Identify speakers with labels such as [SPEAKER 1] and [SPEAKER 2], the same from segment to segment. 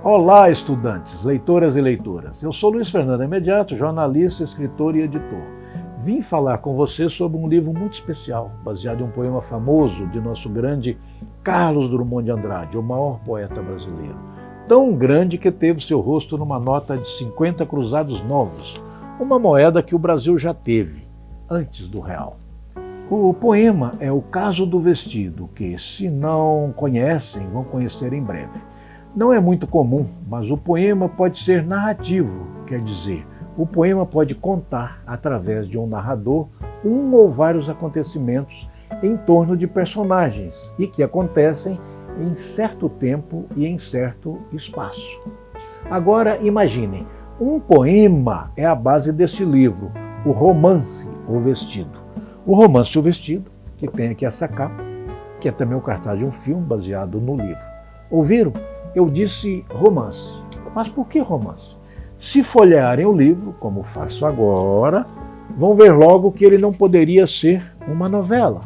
[SPEAKER 1] Olá, estudantes, leitoras e leitoras. Eu sou Luiz Fernando Imediato, jornalista, escritor e editor. Vim falar com você sobre um livro muito especial, baseado em um poema famoso de nosso grande Carlos Drummond de Andrade, o maior poeta brasileiro. Tão grande que teve seu rosto numa nota de 50 cruzados novos, uma moeda que o Brasil já teve, antes do real. O poema é O Caso do Vestido, que, se não conhecem, vão conhecer em breve. Não é muito comum, mas o poema pode ser narrativo, quer dizer, o poema pode contar, através de um narrador, um ou vários acontecimentos em torno de personagens e que acontecem em certo tempo e em certo espaço. Agora imaginem, um poema é a base desse livro, o romance O Vestido. O romance O Vestido, que tem aqui essa capa, que é também o cartaz de um filme baseado no livro. Ouviram? Eu disse romance. Mas por que romance? Se folhearem o livro, como faço agora, vão ver logo que ele não poderia ser uma novela,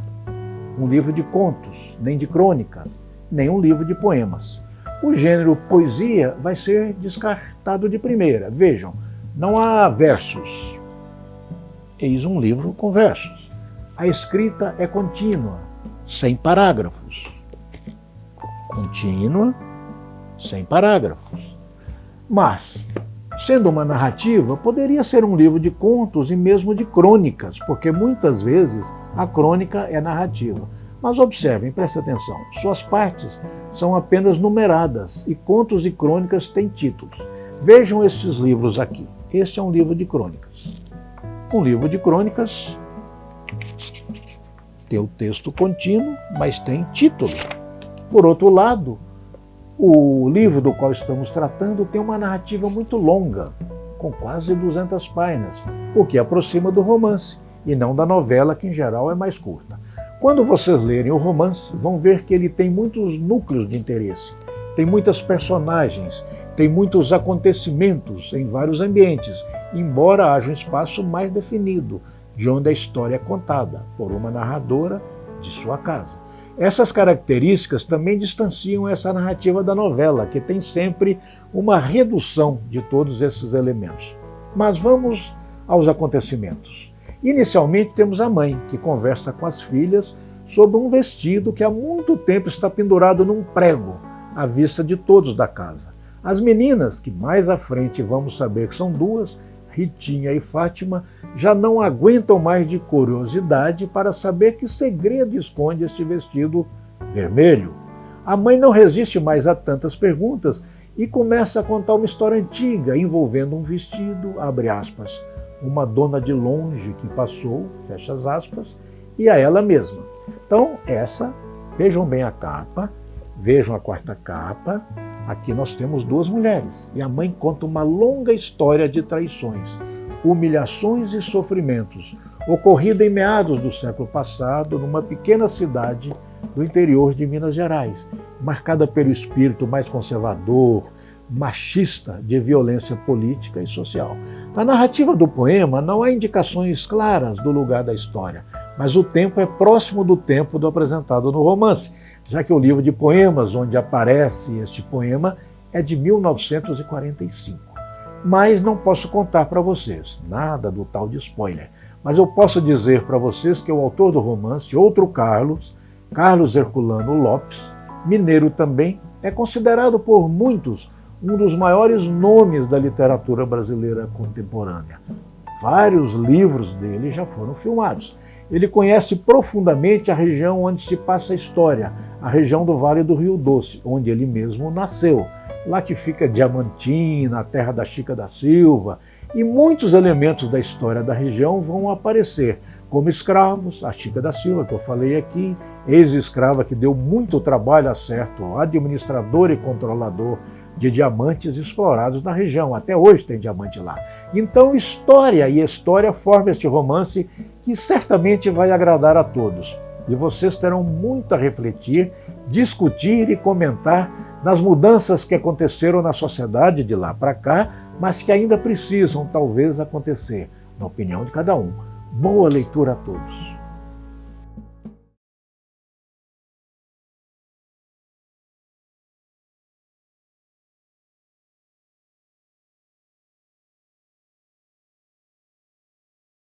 [SPEAKER 1] um livro de contos, nem de crônicas, nem um livro de poemas. O gênero poesia vai ser descartado de primeira. Vejam, não há versos. Eis um livro com versos. A escrita é contínua, sem parágrafos. Contínua, sem parágrafos. Mas, sendo uma narrativa, poderia ser um livro de contos e mesmo de crônicas, porque muitas vezes a crônica é narrativa. Mas observem, prestem atenção, suas partes são apenas numeradas e contos e crônicas têm títulos. Vejam estes livros aqui. Este é um livro de crônicas. Um livro de crônicas tem o texto contínuo, mas tem título. Por outro lado, o livro do qual estamos tratando tem uma narrativa muito longa, com quase 200 páginas, o que aproxima do romance, e não da novela, que em geral é mais curta. Quando vocês lerem o romance, vão ver que ele tem muitos núcleos de interesse, tem muitas personagens, tem muitos acontecimentos em vários ambientes, embora haja um espaço mais definido, de onde a história é contada, por uma narradora de sua casa. Essas características também distanciam essa narrativa da novela, que tem sempre uma redução de todos esses elementos. Mas vamos aos acontecimentos. Inicialmente temos a mãe, que conversa com as filhas sobre um vestido que há muito tempo está pendurado num prego, à vista de todos da casa. As meninas, que mais à frente vamos saber que são duas, Ritinha e Fátima, já não aguentam mais de curiosidade para saber que segredo esconde este vestido vermelho. A mãe não resiste mais a tantas perguntas e começa a contar uma história antiga envolvendo um vestido, abre aspas, uma dona de longe que passou, fecha as aspas, e a ela mesma. Então, vejam bem a capa, vejam a quarta capa. Aqui nós temos duas mulheres e a mãe conta uma longa história de traições, humilhações e sofrimentos, ocorrida em meados do século passado numa pequena cidade do interior de Minas Gerais, marcada pelo espírito mais conservador, machista de violência política e social. Na narrativa do poema não há indicações claras do lugar da história, mas o tempo é próximo do tempo do apresentado no romance, já que o livro de poemas onde aparece este poema é de 1945. Mas não posso contar para vocês, nada do tal de spoiler. Mas eu posso dizer para vocês que o autor do romance, outro Carlos Herculano Lopes, mineiro também, é considerado por muitos um dos maiores nomes da literatura brasileira contemporânea. Vários livros dele já foram filmados. Ele conhece profundamente a região onde se passa a história, a região do Vale do Rio Doce, onde ele mesmo nasceu. Lá que fica Diamantina, a terra da Chica da Silva, e muitos elementos da história da região vão aparecer, como escravos, a Chica da Silva, que eu falei aqui, ex-escrava que deu muito trabalho a certo administrador e controlador de diamantes explorados na região. Até hoje tem diamante lá. Então, história e história formam este romance que certamente vai agradar a todos. E vocês terão muito a refletir, discutir e comentar nas mudanças que aconteceram na sociedade de lá para cá, mas que ainda precisam, talvez, acontecer, na opinião de cada um. Boa leitura a todos!